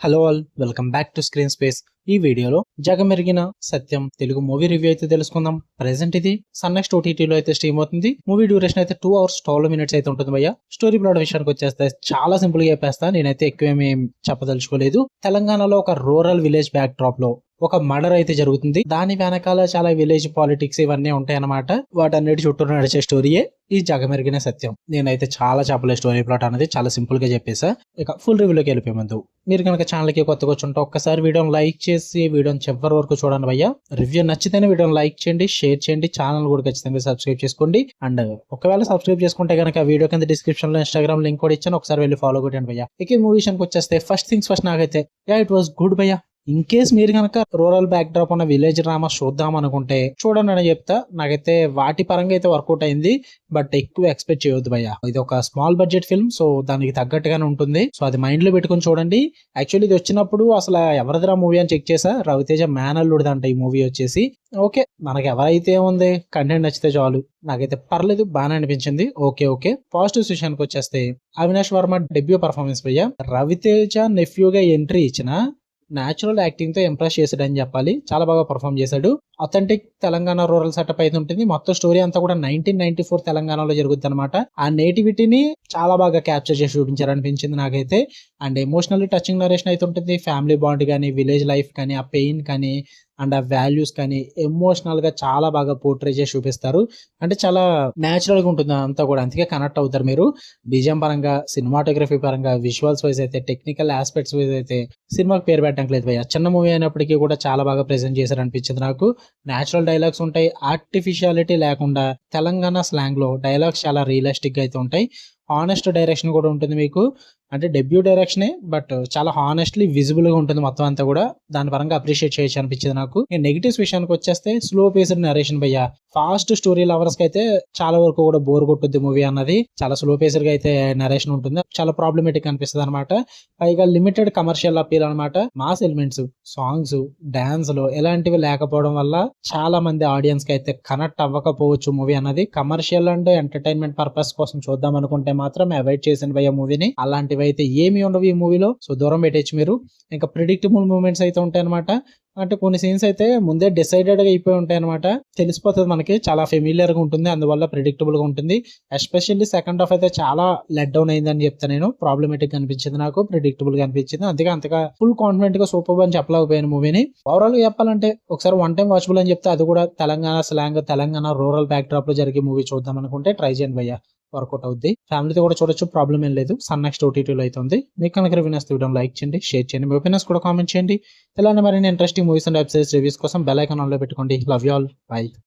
Hello all, welcome back to screen space. ఈ వీడియోలో జగమెరిగిన సత్యం తెలుగు మూవీ రివ్యూ అయితే తెలుసుకుందాం. ప్రెసెంట్ ఇది సన్ నెక్స్ట్ ఓటీటీలో అయితే స్ట్రీమ్ అవుతుంది. మూవీ డ్యూరేషన్ అయితే 2 hours 12 minutes అయితే ఉంటుంది భయ్య. స్టోరీ ప్లాట్ విషయానికి వచ్చేస్తే చాలా సింపుల్ గా చెప్పేస్తా, నేనైతే ఎక్కువేమీ చెప్పదలుచుకోలేదు. తెలంగాణలో ఒక రూరల్ విలేజ్ బ్యాక్ డ్రాప్ లో ఒక మర్డర్ అయితే జరుగుతుంది. దాని వెనకాల చాలా విలేజ్ పాలిటిక్స్ ఇవన్నీ ఉంటాయి అన్నమాట. వాటన్నిటి చుట్టూ నడిచే స్టోరీయే ఈ జగమెరిగిన సత్యం. నేనైతే చాలా చెప్పలే స్టోరీ ప్లాట్ అనేది, చాలా సింపుల్ గా చెప్పేసా. ఇక ఫుల్ రివ్యూలోకి వెళ్ళిపోయే ముందు మీరు కనుక ఛానల్ కి కొత్తగా వచ్చుంటే ఒక్కసారి వీడియోని లైక్ చేసి వీడియోని చివరి వరకు చూడండి భయ్య. రివ్యూ నచ్చితేనే వీడియోని లైక్ చేయండి, షేర్ చేయండి, ఛానల్ కూడా ఖచ్చితంగా సబ్స్క్రైబ్ చేసుకోండి. అండ్ ఒకవేళ సబ్స్క్రైబ్ చేసుకుంటే కనుక వీడియో కింద డిస్క్రిప్షన్ లో ఇన్స్టాగ్రామ్ లింక్ కూడా ఇచ్చాను, ఒకసారి వెళ్ళి ఫాలో కొట్టండి భయ్య. ఇక ఈ మూవీ విషయానికి వచ్చేస్తే ఫస్ట్ థింగ్స్ ఫస్ట్, నాకైతే ఇట్ వాస్ గుడ్ భయ్య. ఇన్ కేస్ మీరు కనుక రూరల్ బ్యాక్ డ్రాప్ ఉన్న విలేజ్ డ్రామా చూద్దాం అనుకుంటే చూడండి అని చెప్తా. నాకైతే వాటి పరంగా అయితే వర్కౌట్ అయింది, బట్ ఎక్కువ ఎక్స్పెక్ట్ చేయొద్దు భయ్య. ఇది ఒక స్మాల్ బడ్జెట్ ఫిల్మ్, సో దానికి తగ్గట్టుగానే ఉంటుంది. సో అది మైండ్ లో పెట్టుకుని చూడండి. యాక్చువల్లీ ఇది వచ్చినప్పుడు అసలు ఎవరిదిరా మూవీ అని చెక్ చేసా, రవితేజ మేనల్లుడిదంట ఈ మూవీ వచ్చేసి. ఓకే, మనకి ఎవరైతే ఉంది కంటెంట్ నచ్చితే చాలు. నాకైతే పర్లేదు, బాగానే అనిపించింది. ఓకే. పాజిటివ్స్ విషయానికి వచ్చేస్తే అవినాష్ వర్మ డెబ్యూ పర్ఫార్మెన్స్ భయ్య. రవితేజ నెఫ్యూగా ఎంట్రీ ఇచ్చిన న్యాచురల్ యాక్టింగ్ తో ఇంప్రెస్ చేశాడని చెప్పాలి. చాలా బాగా పర్ఫామ్ చేశాడు. అథెంటిక్ తెలంగాణ రూరల్ సెటప్ అయితే ఉంటుంది. మొత్తం స్టోరీ అంతా కూడా 1994 తెలంగాణలో జరుగుతుంది అనమాట. ఆ నేటివిటీని చాలా బాగా క్యాప్చర్ చేసి చూపించారనిపించింది నాకైతే. అండ్ ఎమోషనల్లీ టచింగ్ నరేషన్ అయితే ఉంటుంది. ఫ్యామిలీ బాండ్ కానీ, విలేజ్ లైఫ్ కానీ, ఆ పెయిన్ కానీ అండ్ ఆ వాల్యూస్ కానీ ఎమోషనల్ గా చాలా బాగా పోర్ట్రే చేసి చూపిస్తారు. అంటే చాలా న్యాచురల్ గా ఉంటుంది అంతా కూడా, అందుకే కనెక్ట్ అవుతారు మీరు. బీజిఎం పరంగా, సినిమాటోగ్రఫీ పరంగా, విజువల్స్ వైజ్ అయితే, టెక్నికల్ ఆస్పెక్ట్స్ వైజ్ అయితే సినిమాకి పేరు పెట్టడానికి లేదు భయ్య. చిన్న మూవీ అయినప్పటికీ కూడా చాలా బాగా ప్రెజెంట్ చేశారు అనిపించింది నాకు. న్యాచురల్ డైలాగ్స్ ఉంటాయి, ఆర్టిఫిషియాలిటీ లేకుండా తెలంగాణ స్లాంగ్ లో డైలాగ్స్ చాలా రియలిస్టిక్ గా అయితే ఉంటాయి. హానెస్ట్ డైరెక్షన్ కూడా ఉంటుంది మీకు. అంటే డెబ్యూ డైరెక్షనే, బట్ చాలా హానెస్ట్లీ విజిబుల్ గా ఉంటుంది మొత్తం అంతా కూడా. దాని పరంగా అప్రిషియేట్ చేయొచ్చు అనిపించింది నాకు. నెగిటివ్స్ విషయానికి వచ్చేస్తే స్లో పేస్డ్ నరేషన్ భయ్య. ఫాస్ట్ స్టోరీ లవర్స్ కి అయితే చాలా వరకు కూడా బోర్ కొట్టుద్ది మూవీ అన్నది. చాలా స్లో పేస్డ్ గా అయితే నరేషన్ ఉంటుంది, చాలా ప్రాబ్లమేటిక్ అనిపిస్తుంది అనమాట. పైగా లిమిటెడ్ కమర్షియల్ అపీల్ అనమాట. మాస్ ఎలిమెంట్స్, సాంగ్స్, డాన్స్ లో ఎలాంటివి లేకపోవడం వల్ల చాలా మంది ఆడియన్స్ కి అయితే కనెక్ట్ అవ్వకపోవచ్చు మూవీ అన్నది. కమర్షియల్ అండ్ ఎంటర్టైన్మెంట్ పర్పస్ కోసం చూద్దాం అనుకుంటే మాత్రం అవాయిడ్ చేసిన భయ్య మూవీని. అలాంటివి అయితే ఏమి ఉండవు ఈ మూవీలో, సో దూరం పెట్టచ్చు మీరు. ఇంకా ప్రిడిక్టబుల్ మూమెంట్స్ అయితే ఉంటాయి అనమాట. అంటే కొన్ని సీన్స్ అయితే ముందే డిసైడెడ్ గా అయిపోయి ఉంటాయి అనమాట. తెలిసిపోతుంది మనకి, చాలా ఫెమిలియర్ గా ఉంటుంది, అందువల్ల ప్రిడిక్టబుల్ గా ఉంటుంది. ఎస్పెషల్లీ సెకండ్ హాఫ్ అయితే చాలా లెట్ డౌన్ అయిందని చెప్తాను నేను. ప్రాబ్లమేటిక్ అనిపించింది నాకు, ప్రిడిక్టబుల్ గా అనిపించింది. అందుకే అంతగా ఫుల్ కాన్ఫిడెంట్ గా సూపర్ అని చెప్పలేకపోయాను మూవీని. ఓవరాల్ గా చెప్పాలంటే ఒకసారి వన్ టైం వాచబుల్ అని చెప్తే, అది కూడా Telangana slang, Telangana rural back drop లో జరిగే మూవీ చూద్దాం అనుకుంటే ట్రై చేయండి భయ్య, వర్కౌట్ అవుద్ది. ఫ్యామిలీతో కూడా చూడొచ్చు, ప్రాబ్లం ఏం లేదు. సన్ నెక్స్ట్ ఓటీటీలో అయితే ఉంది. మీకు కనుక రివ్యూ నచ్చితే వీడియో లైక్ చేయండి, షేర్ చేయండి, మీ ఒపీనియన్స్ కూడా కామెంట్ చేయండి. ఇలానే మరిన్ని interesting movies and web series reviews కోసం బెల్ ఐకాన్ ఆన్ లో పెట్టుకోండి. Love you all, by.